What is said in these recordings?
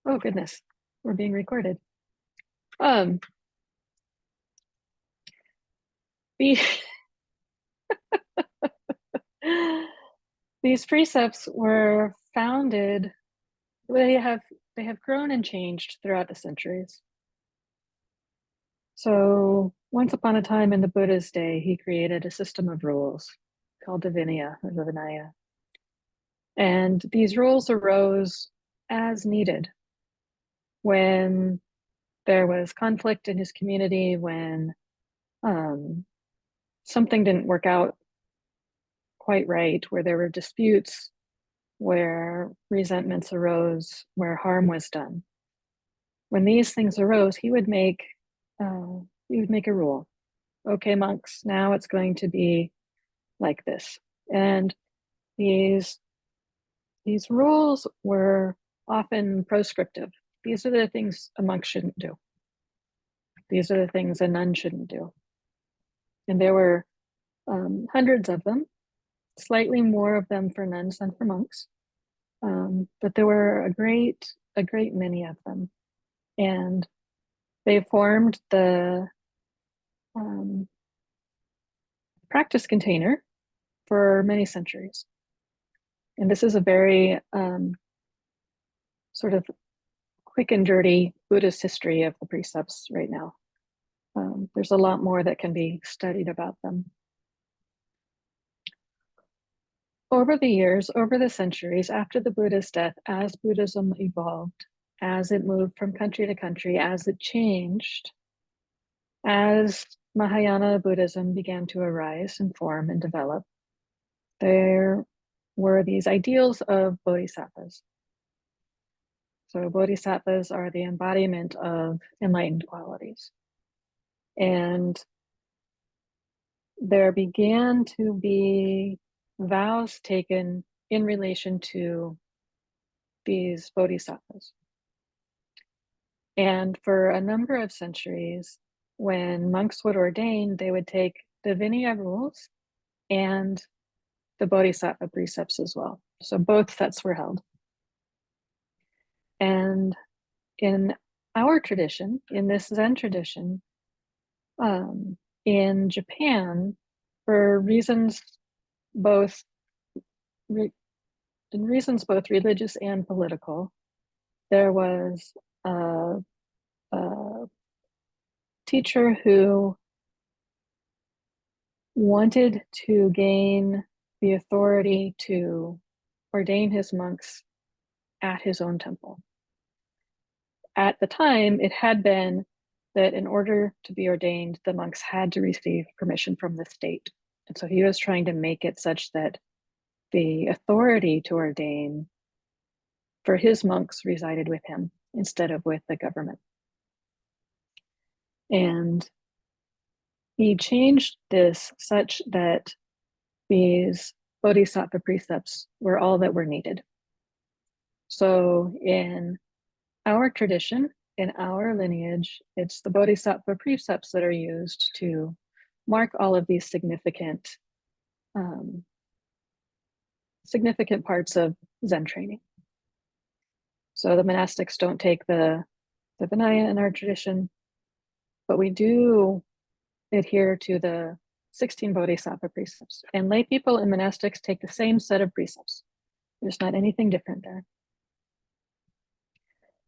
Oh goodness, we're being recorded. Um, the these precepts were founded. They have grown and changed throughout the centuries. So once upon a time in the Buddha's day, he created a system of rules called the Vinaya or the Vinaya. And these rules arose as needed when there was conflict in his community, when something didn't work out quite right, where there were disputes, where resentments arose, where harm was done. When these things arose, he would make a rule. Okay, monks, now it's going to be like this. And these these rules were often proscriptive. These are the things a monk shouldn't do. These are the things a nun shouldn't do. And there were hundreds of them, slightly more of them for nuns than for monks. But there were a great many of them. And they formed the practice container for many centuries. And this is a very sort of quick and dirty Buddhist history of the precepts right now. There's a lot more that can be studied about them. Over the years, over the centuries, after the Buddha's death, as Buddhism evolved, as it moved from country to country, as it changed, as Mahayana Buddhism began to arise and form and develop, there were these ideals of bodhisattvas. So bodhisattvas are the embodiment of enlightened qualities. And there began to be vows taken in relation to these bodhisattvas. And for a number of centuries, when monks would ordain, they would take the Vinaya rules and the bodhisattva precepts as well. So both sets were held. And in our tradition, in this Zen tradition, in Japan, for reasons both religious and political, there was a teacher who wanted to gain the authority to ordain his monks at his own temple. At the time, it had been that in order to be ordained, the monks had to receive permission from the state. And so he was trying to make it such that the authority to ordain for his monks resided with him instead of with the government. And he changed this such that these bodhisattva precepts were all that were needed. So in our tradition, in our lineage, it's the bodhisattva precepts that are used to mark all of these significant parts of Zen training. So the monastics don't take the Vinaya in our tradition, but we do adhere to the 16 bodhisattva precepts. And lay people and monastics take the same set of precepts. There's not anything different there.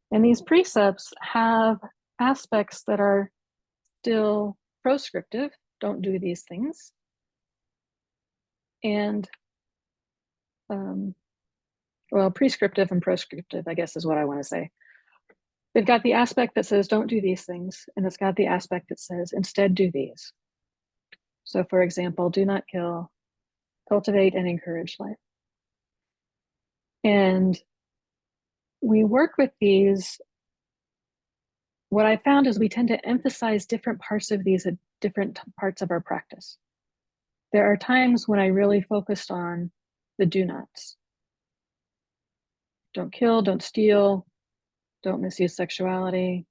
And these precepts have aspects that are still proscriptive, don't do these things. And, well, prescriptive and proscriptive, I guess is what I want to say. They've got the aspect that says don't do these things, and it's got the aspect that says instead do these. So for example, do not kill, cultivate and encourage life. And we work with these. What I found is we tend to emphasize different parts of these at different parts of our practice. There are times when I really focused on the do nots. Don't kill, don't steal, don't misuse sexuality,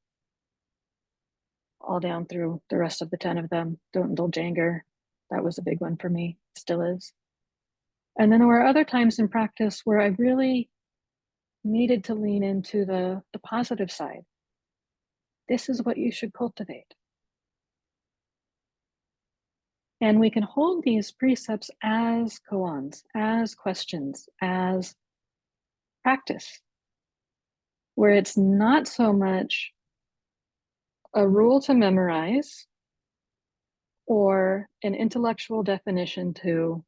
all down through the rest of the 10 of them. Don't indulge anger. That was a big one for me, still is. And then there were other times in practice where I really needed to lean into the positive side. This is what you should cultivate. And we can hold these precepts as koans, as questions, as practice, where it's not so much a rule to memorize or an intellectual definition to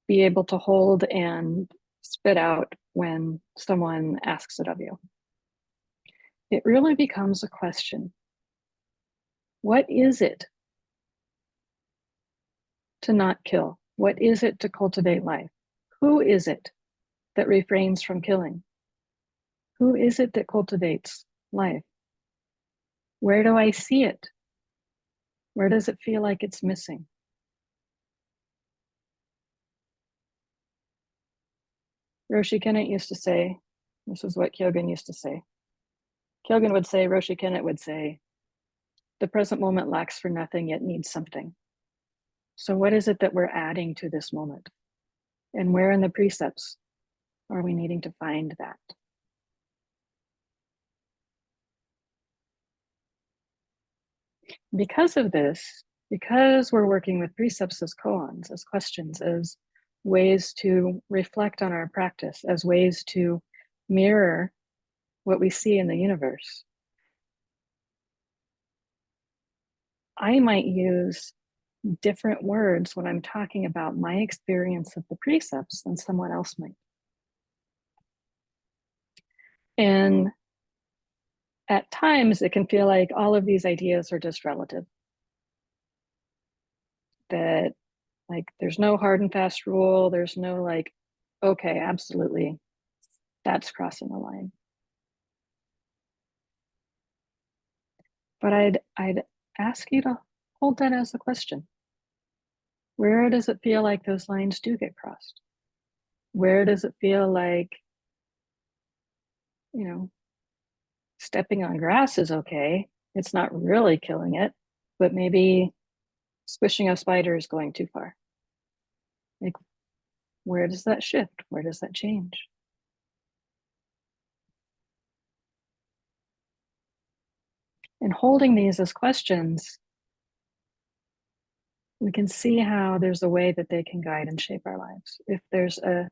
be able to hold and spit out when someone asks it of you. It really becomes a question. What is it to not kill? What is it to cultivate life? Who is it that refrains from killing? Who is it that cultivates life? Where do I see it? Where does it feel like it's missing? Roshi Kennett used to say, this is what Kyogen used to say. Kyogen would say, Roshi Kennett would say, the present moment lacks for nothing, yet needs something. So what is it that we're adding to this moment? And where in the precepts are we needing to find that? Because of this, because we're working with precepts as koans, as questions, as ways to reflect on our practice, as ways to mirror what we see in the universe, I might use different words when I'm talking about my experience of the precepts than someone else might. And at times it can feel like all of these ideas are just relative. That like there's no hard and fast rule. There's no like, okay, absolutely, that's crossing a line. But I'd ask you to hold that as a question. Where does it feel like those lines do get crossed? Where does it feel like, you know, stepping on grass is okay? It's not really killing it, but maybe squishing a spider is going too far. Like, where does that shift? Where does that change? And holding these as questions, we can see how there's a way that they can guide and shape our lives. If there's a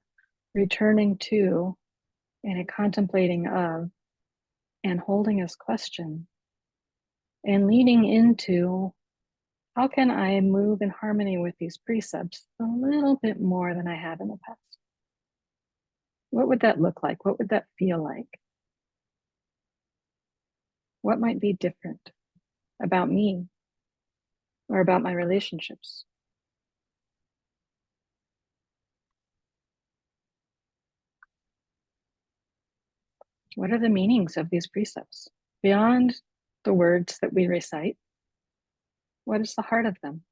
returning to and a contemplating of and holding as question and leading into how can I move in harmony with these precepts a little bit more than I have in the past? What would that look like? What would that feel like? What might be different about me or about my relationships? What are the meanings of these precepts? Beyond the words that we recite, what is the heart of them?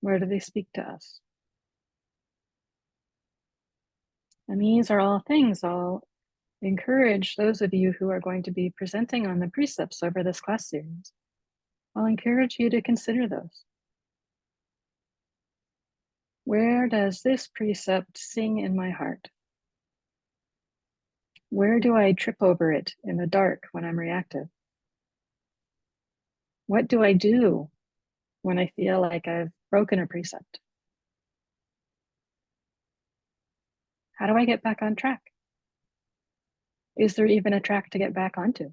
Where do they speak to us? And these are all things I'll encourage those of you who are going to be presenting on the precepts over this class series. I'll encourage you to consider those. Where does this precept sing in my heart? Where do I trip over it in the dark when I'm reactive? What do I do when I feel like I've broken a precept? How do I get back on track? Is there even a track to get back onto?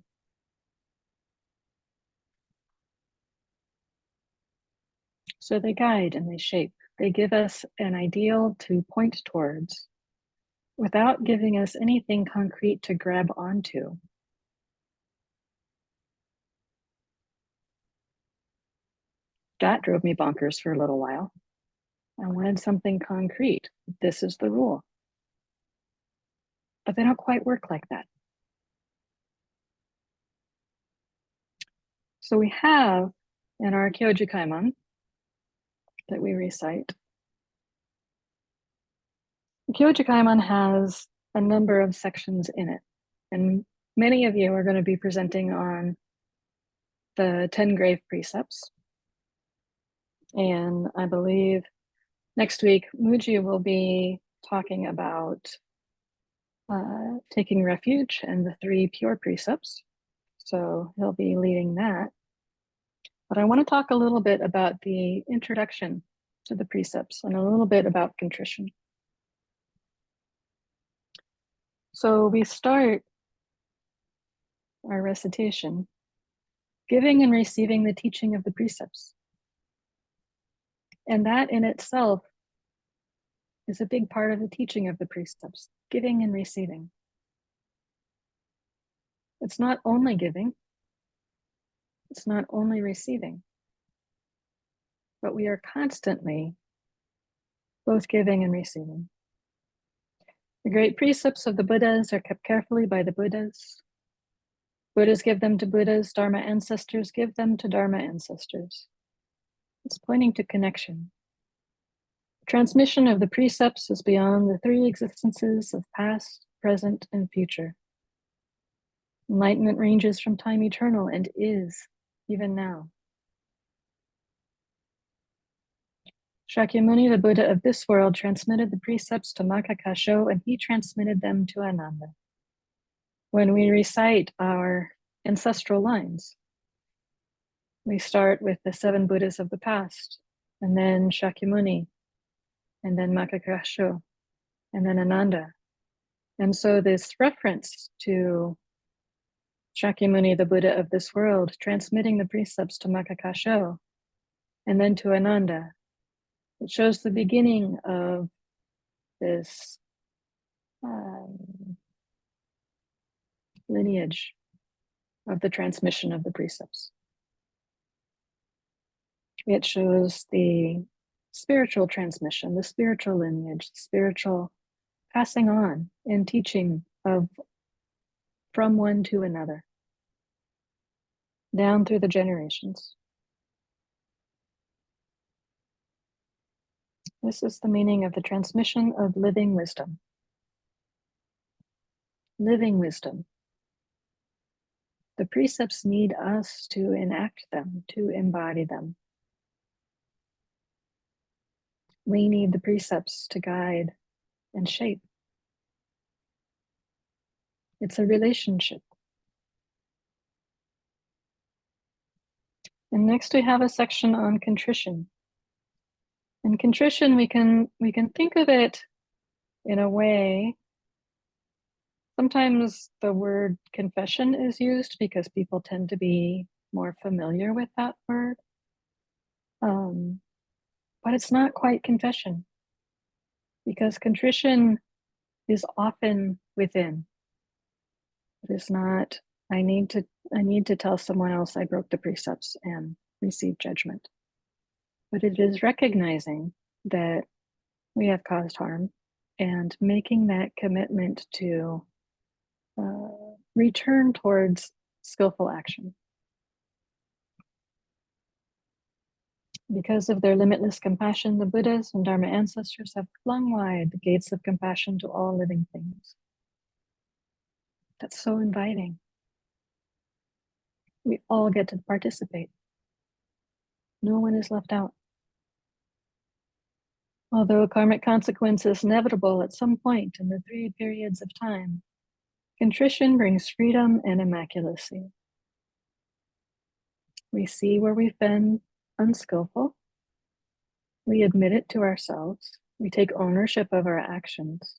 So they guide and they shape. They give us an ideal to point towards without giving us anything concrete to grab onto. That drove me bonkers for a little while. I wanted something concrete. This is the rule. But they don't quite work like that. So we have in our Kyoji Kaimon that we recite, Kyoji Kaimon has a number of sections in it. And many of you are going to be presenting on the 10 grave precepts. And I believe next week, Muji will be talking about taking refuge and the 3 pure precepts. So he'll be leading that. But I want to talk a little bit about the introduction to the precepts and a little bit about contrition. So we start our recitation giving and receiving the teaching of the precepts. And that in itself is a big part of the teaching of the precepts, giving and receiving. It's not only giving, it's not only receiving, but we are constantly both giving and receiving. The great precepts of the Buddhas are kept carefully by the Buddhas. Buddhas give them to Buddhas, Dharma ancestors give them to Dharma ancestors. It's pointing to connection. Transmission of the precepts is beyond the 3 existences of past, present, and future. Enlightenment ranges from time eternal and is, even now. Shakyamuni, the Buddha of this world, transmitted the precepts to Makakasho, and he transmitted them to Ananda. When we recite our ancestral lines, we start with the 7 Buddhas of the past, and then Shakyamuni, and then Makakasho, and then Ananda. And so this reference to Shakyamuni, the Buddha of this world, transmitting the precepts to Makakasho, and then to Ananda, it shows the beginning of this lineage of the transmission of the precepts. It shows the spiritual transmission, the spiritual lineage, the spiritual passing on and teaching of from one to another, down through the generations. This is the meaning of the transmission of living wisdom. Living wisdom. The precepts need us to enact them, to embody them. We need the precepts to guide and shape. It's a relationship. And next we have a section on contrition. And contrition, we can think of it in a way. Sometimes the word confession is used because people tend to be more familiar with that word. But it's not quite confession, because contrition is often within. It is not, I need to tell someone else I broke the precepts and receive judgment. But it is recognizing that we have caused harm and making that commitment to return towards skillful action. Because of their limitless compassion, the Buddhas and Dharma ancestors have flung wide the gates of compassion to all living things. That's so inviting. We all get to participate. No one is left out. Although karmic consequence is inevitable at some point in the 3 periods of time, contrition brings freedom and immaculacy. We see where we've been unskillful. We admit it to ourselves. We take ownership of our actions.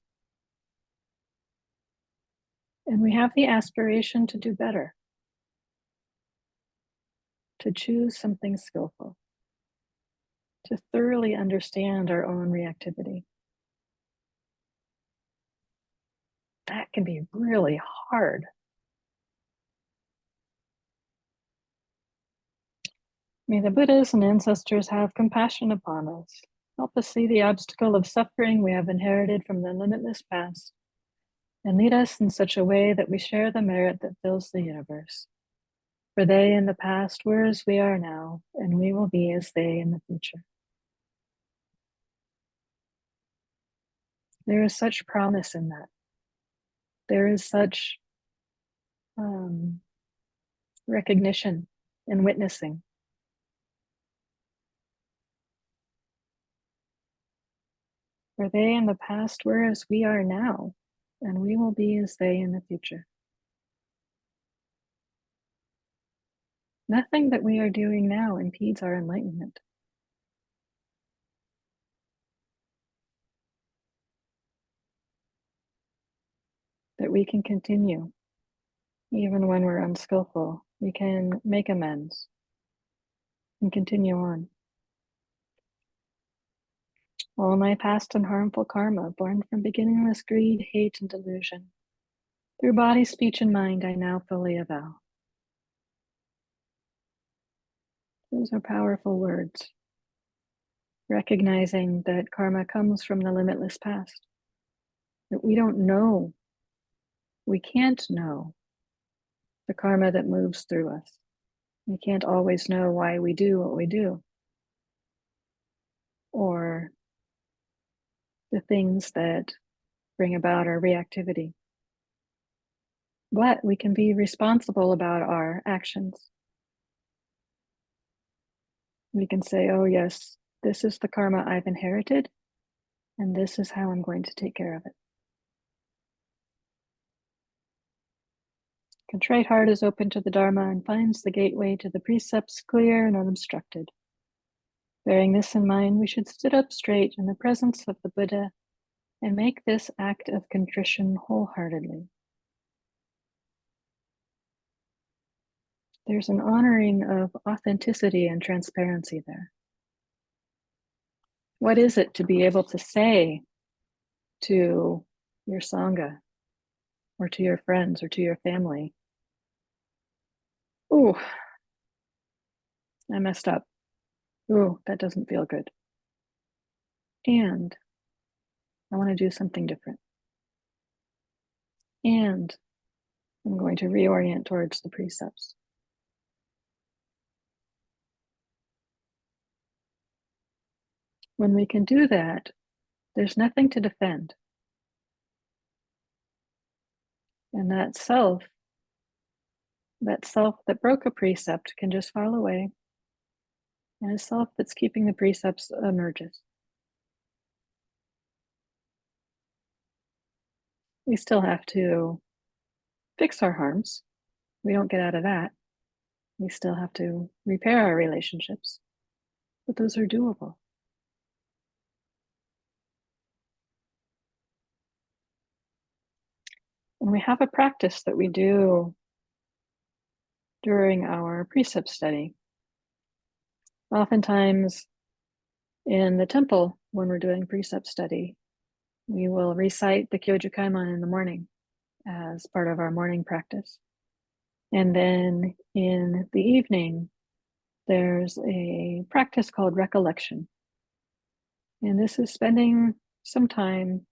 And we have the aspiration to do better, to choose something skillful, to thoroughly understand our own reactivity. That can be really hard. May the Buddhas and ancestors have compassion upon us. Help us see the obstacle of suffering we have inherited from the limitless past, and lead us in such a way that we share the merit that fills the universe. For they in the past were as we are now, and we will be as they in the future. There is such promise in that. There is such recognition and witnessing. For they in the past were as we are now, and we will be as they in the future. Nothing that we are doing now impedes our enlightenment. That we can continue, even when we're unskillful. We can make amends and continue on. All my past and harmful karma, born from beginningless greed, hate, and delusion, through body, speech, and mind, I now fully avow. Those are powerful words. Recognizing that karma comes from the limitless past, that we don't know, we can't know the karma that moves through us. We can't always know why we do what we do, or the things that bring about our reactivity. But we can be responsible about our actions. We can say, oh yes, this is the karma I've inherited, and this is how I'm going to take care of it. Contrite heart is open to the Dharma and finds the gateway to the precepts clear and unobstructed. Bearing this in mind, we should sit up straight in the presence of the Buddha and make this act of contrition wholeheartedly. There's an honoring of authenticity and transparency there. What is it to be able to say to your Sangha or to your friends or to your family, ooh, I messed up. Ooh, that doesn't feel good. And I want to do something different. And I'm going to reorient towards the precepts. When we can do that, there's nothing to defend. And that self that broke a precept can just fall away. And a self that's keeping the precepts emerges. We still have to fix our harms. We don't get out of that. We still have to repair our relationships, but those are doable. And we have a practice that we do during our precept study. Oftentimes in the temple, when we're doing precept study, we will recite the Kyoju Kaimon in the morning as part of our morning practice. And then in the evening, there's a practice called recollection. And this is spending some time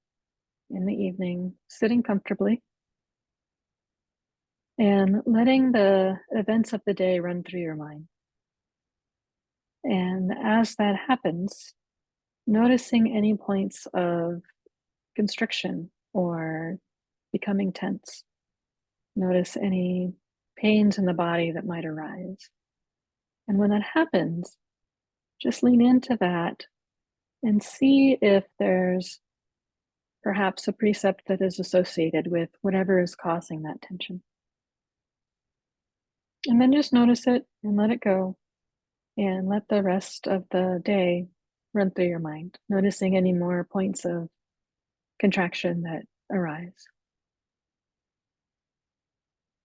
in the evening, sitting comfortably and letting the events of the day run through your mind. And as that happens, noticing any points of constriction or becoming tense. Notice any pains in the body that might arise. And when that happens, just lean into that and see if there's perhaps a precept that is associated with whatever is causing that tension. And then just notice it and let it go, and let the rest of the day run through your mind, noticing any more points of contraction that arise.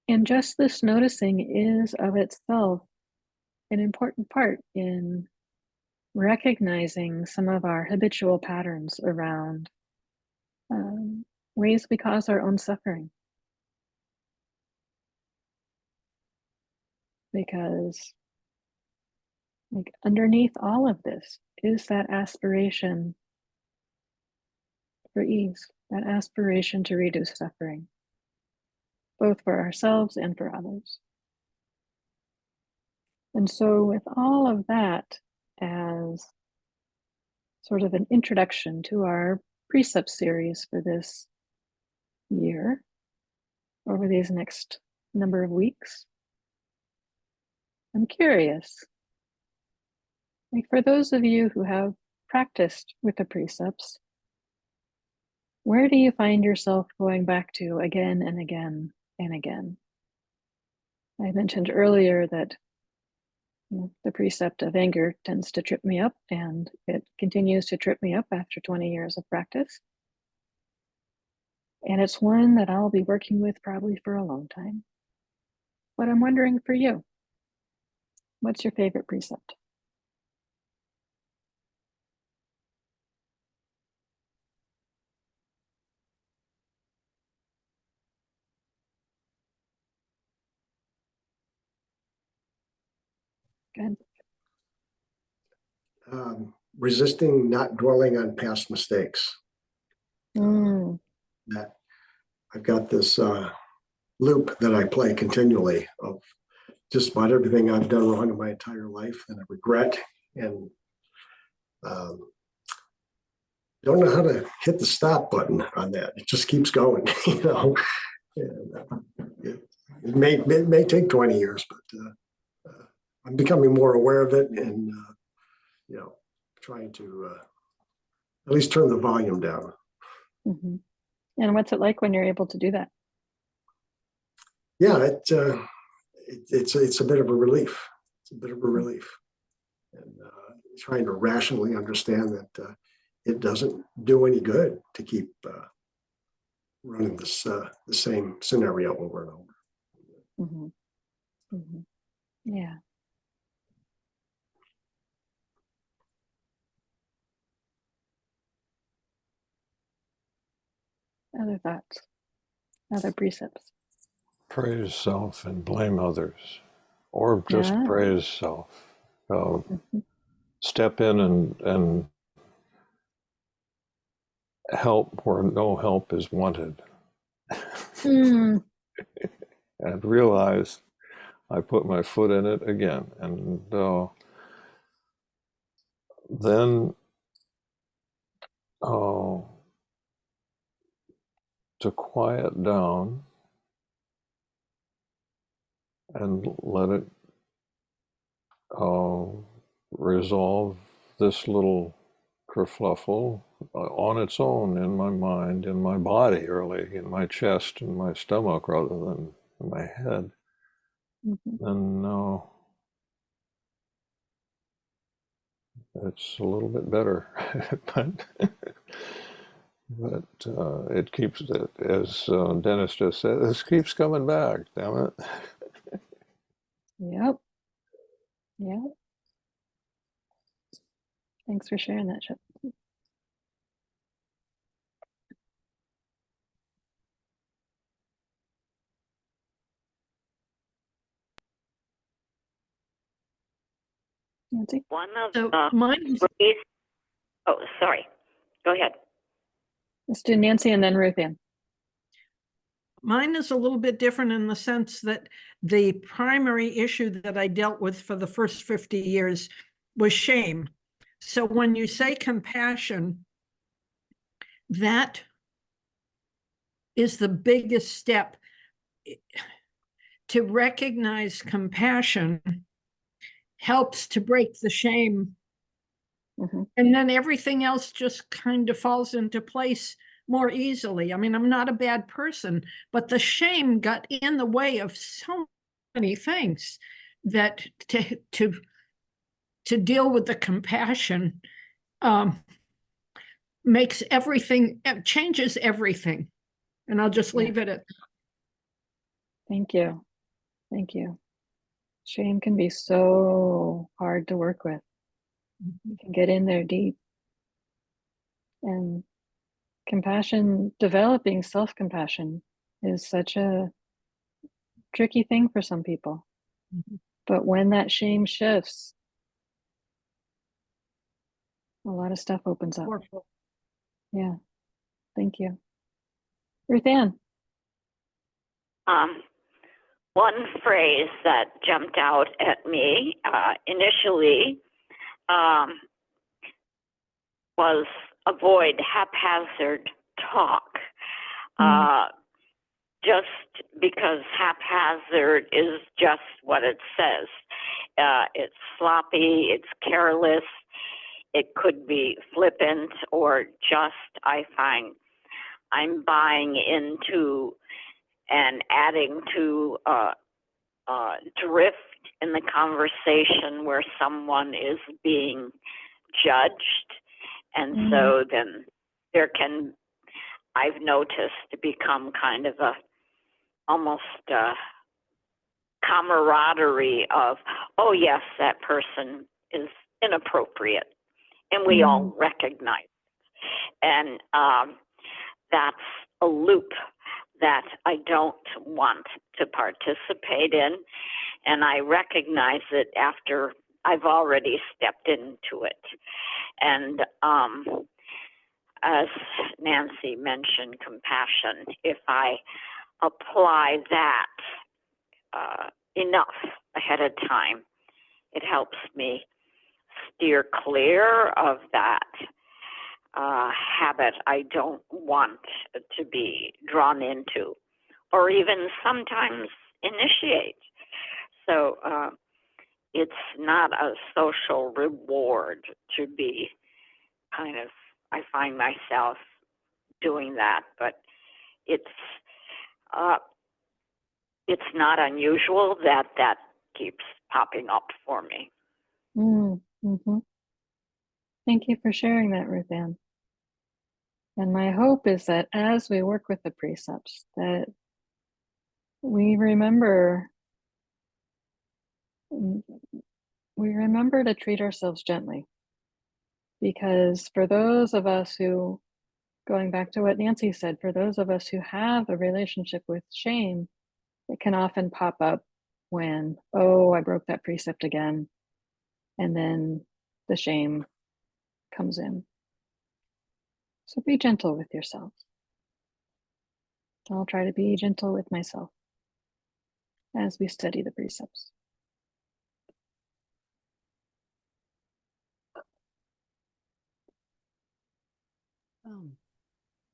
And just this noticing is of itself an important part in recognizing some of our habitual patterns around ways we cause our own suffering. Because like underneath all of this is that aspiration for ease, that aspiration to reduce suffering, both for ourselves and for others. And so with all of that as sort of an introduction to our precept series for this year, over these next number of weeks, I'm curious, like for those of you who have practiced with the precepts, Where do you find yourself going back to again and again and again? I mentioned earlier that the precept of anger tends to trip me up, and it continues to trip me up after 20 years of practice. And it's one that I'll be working with probably for a long time. But I'm wondering for you, what's your favorite precept? Good. Resisting not dwelling on past mistakes. Mm. That I've got this loop that I play continually of just about everything I've done wrong in my entire life that I regret, and don't know how to hit the stop button on that. It just keeps going, you know. And, it may take 20 years, but I'm becoming more aware of it, and you know, trying to at least turn the volume down. Mm-hmm. And what's it like when you're able to do that? Yeah, it's a bit of a relief. It's a bit of a relief, and trying to rationally understand that it doesn't do any good to keep running this the same scenario over and over. Mm-hmm. Mm-hmm. Yeah. Other thoughts, other precepts. Praise self and blame others, or just Yeah. praise self. Mm-hmm. Step in and help where no help is wanted. Mm. And realize I put my foot in it again. And then to quiet down and let it resolve this little kerfluffle on its own in my mind, in my body, really, in my chest, in my stomach, rather than in my head. Mm-hmm. And it's a little bit better, but it keeps, as Dennis just said, this keeps coming back. Damn it! Yep. Yep. Thanks for sharing that, Chip. Nancy? One of So the mine, oh, sorry. Go ahead. Let's do Nancy and then Ruth Ann. mine is a little bit different in the sense that the primary issue that I dealt with for the first 50 years was shame. So when you say compassion, that is the biggest step. To recognize compassion helps to break the shame. Mm-hmm. And then everything else just kind of falls into place more easily. I mean, I'm not a bad person, but the shame got in the way of so many things that to deal with the compassion makes everything, changes everything. And I'll just leave it at that. Thank you. Thank you. Shame can be so hard to work with. You can get in there deep. And compassion, developing self-compassion is such a tricky thing for some people. Mm-hmm. But when that shame shifts, a lot of stuff opens up. Powerful. Yeah. Thank you. Ruth Ann. One phrase that jumped out at me initially was avoid haphazard talk. Just because haphazard is just what it says. It's sloppy, it's careless, it could be flippant, or just, I find, I'm buying into and adding to drift in the conversation where someone is being judged. And so then there can, I've noticed, to become kind of a almost camaraderie of, oh yes, that person is inappropriate, and we all recognize. And that's a loop that I don't want to participate in, and I recognize it after I've already stepped into it. And as Nancy mentioned, compassion, if I apply that enough ahead of time, it helps me steer clear of that habit I don't want to be drawn into, or even sometimes initiate. So it's not a social reward to be kind of, I find myself doing that, but it's not unusual that that keeps popping up for me. Thank you for sharing that, Ruth Ann. And my hope is that as we work with the precepts, that we remember to treat ourselves gently. Because for those of us who, going back to what Nancy said, for those of us who have a relationship with shame, it can often pop up when, oh, I broke that precept again. And then the shame comes in. So be gentle with yourself. I'll try to be gentle with myself as we study the precepts.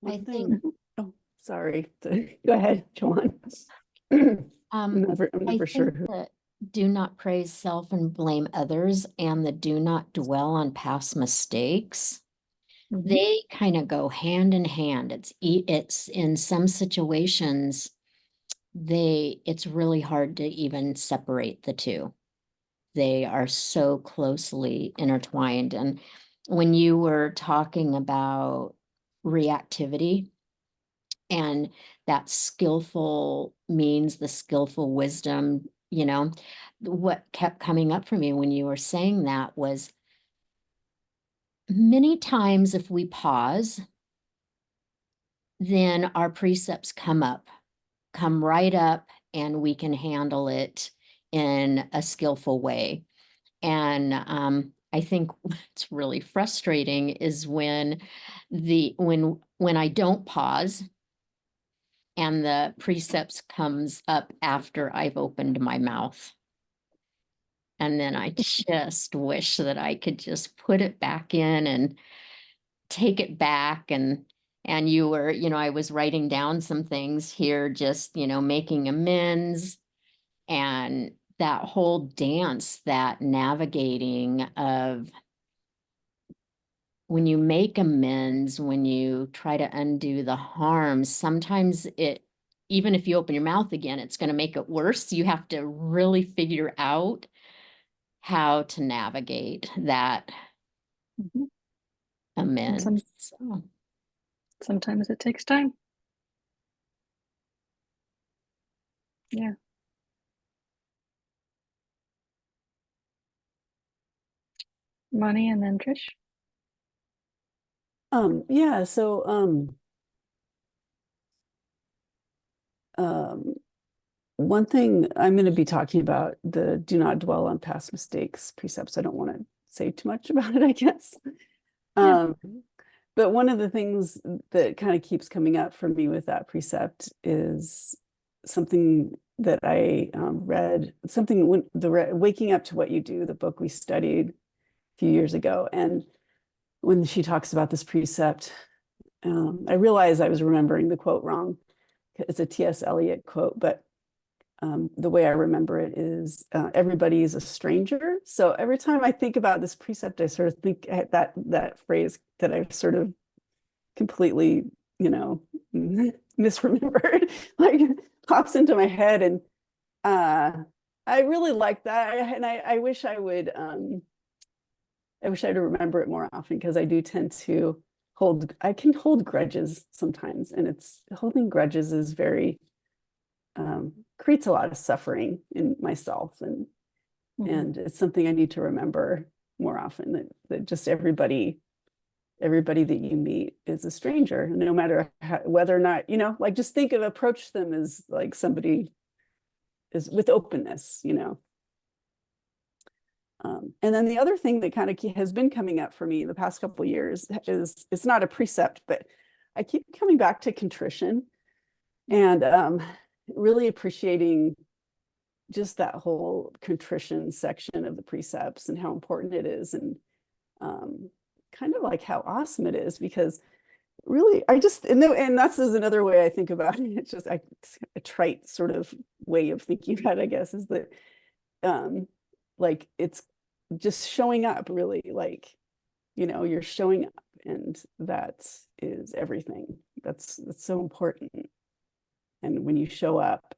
I think, oh, sorry. Go ahead, Joanne. I'm never I sure think that do not praise self and blame others and the do not dwell on past mistakes, they kind of go hand in hand. It's in some situations, it's really hard to even separate the two. They are so closely intertwined. And when you were talking about reactivity, and that skillful means the skillful wisdom, what kept coming up for me when you were saying that was many times if we pause, then our precepts come right up, and we can handle it in a skillful way. And I think what's really frustrating is when I don't pause and the precepts comes up after I've opened my mouth. And then I just wish that I could just put it back in and take it back. And you were, I was writing down some things here, just, making amends, and that whole dance, that navigating of when you make amends, when you try to undo the harm, sometimes even if you open your mouth again, it's going to make it worse. You have to really figure out how to navigate that amends. Sometimes it takes time. Yeah. Money and then Trish. Yeah, so one thing I'm going to be talking about, the do not dwell on past mistakes precepts. I don't want to say too much about it, I guess. But one of the things that kind of keeps coming up for me with that precept is something that I read, something when Waking Up to What You Do, the book we studied a few years ago. And when she talks about this precept, I realized I was remembering the quote wrong. It's a T.S. Eliot quote, but the way I remember it is everybody is a stranger. So every time I think about this precept, I sort of think that phrase that I've sort of completely you know, misremembered, like pops into my head. And I really like that. And I wish I would, I wish I'd remember it more often, because I do tend to I can hold grudges sometimes. And holding grudges is very, creates a lot of suffering in myself. And it's something I need to remember more often, that just everybody that you meet is a stranger, no matter whether or not, like, just approach them as like somebody is with openness, and then the other thing that kind of has been coming up for me the past couple of years is, it's not a precept, but I keep coming back to contrition, and really appreciating just that whole contrition section of the precepts, and how important it is, and kind of like how awesome it is, because really I just, and that's another way I think about it. It's just a trite sort of way of thinking about it, I guess, is that like, it's just showing up, really, like, you're showing up, and that is everything. That's so important. And when you show up,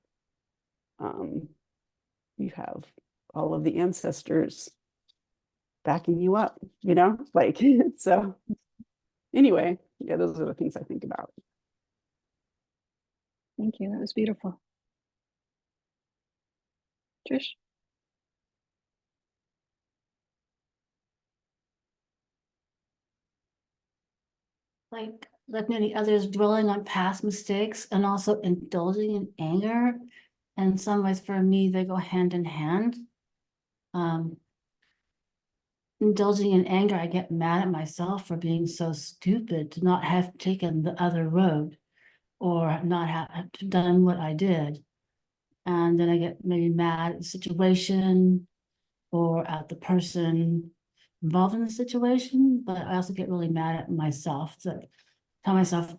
you have all of the ancestors backing you up, like, so anyway, yeah, those are the things I think about. Thank you. That was beautiful. Trish? Like many others, dwelling on past mistakes and also indulging in anger. And in some ways, for me, they go hand in hand. Indulging in anger, I get mad at myself for being so stupid to not have taken the other road, or not have done what I did. And then I get maybe mad at the situation or at the person involved in the situation, but I also get really mad at myself. So tell myself,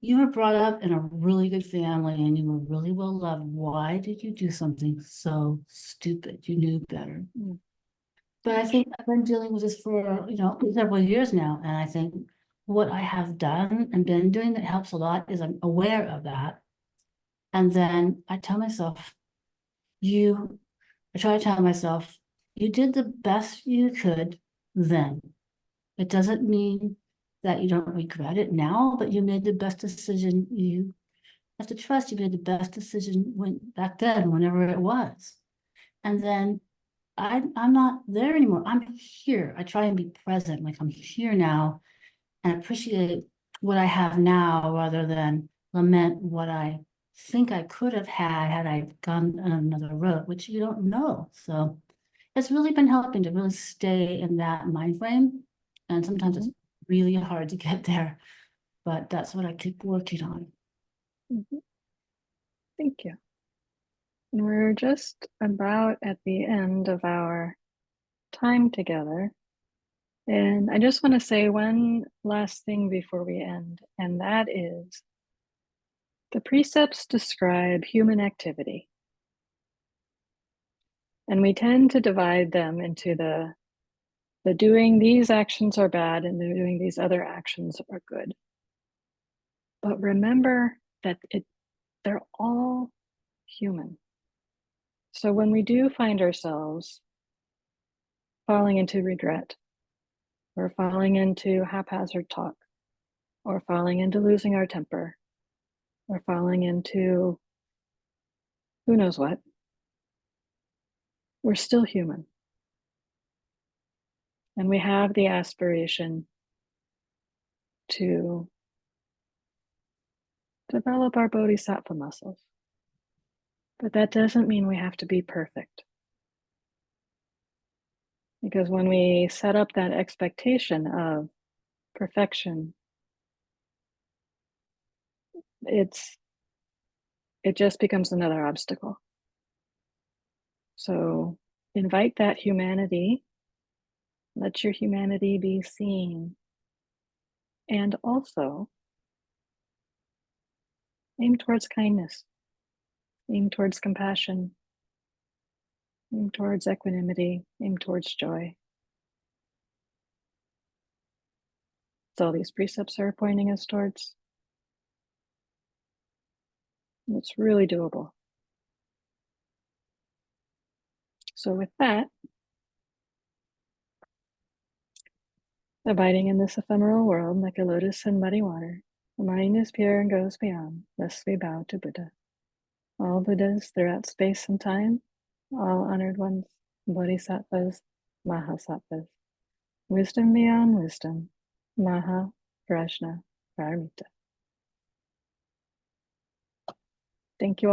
you were brought up in a really good family and you were really well loved. Why did you do something so stupid? You knew better. But I think I've been dealing with this for, several years now. And I think what I have done and been doing that helps a lot is I'm aware of that. And then I tell myself, I try to tell myself, you did the best you could then. It doesn't mean that you don't regret it now, but you made the best decision. You have to trust you made the best decision back then, whenever it was. And then I'm not there anymore. I'm here. I try and be present, like I'm here now, and appreciate what I have now rather than lament what I think I could have had I gone on another road, which you don't know. So it's really been helping to really stay in that mind frame. And sometimes it's really hard to get there, but that's what I keep working on. Thank you. And we're just about at the end of our time together. And I just want to say one last thing before we end, and that is the precepts describe human activity. And we tend to divide them into the doing these actions are bad and the doing these other actions are good. But remember that they're all human. So when we do find ourselves falling into regret, or falling into haphazard talk, or falling into losing our temper, or falling into who knows what, we're still human. And we have the aspiration to develop our bodhisattva muscles. But that doesn't mean we have to be perfect. Because when we set up that expectation of perfection, it just becomes another obstacle. So invite that humanity, let your humanity be seen, and also aim towards kindness, aim towards compassion, aim towards equanimity, aim towards joy. all these precepts are pointing us towards. It's really doable. So with that, abiding in this ephemeral world like a lotus in muddy water, the mind is pure and goes beyond, thus we bow to Buddha. All Buddhas throughout space and time, all honored ones, bodhisattvas, mahasattvas, wisdom beyond wisdom, maha prajna paramita. Thank you all.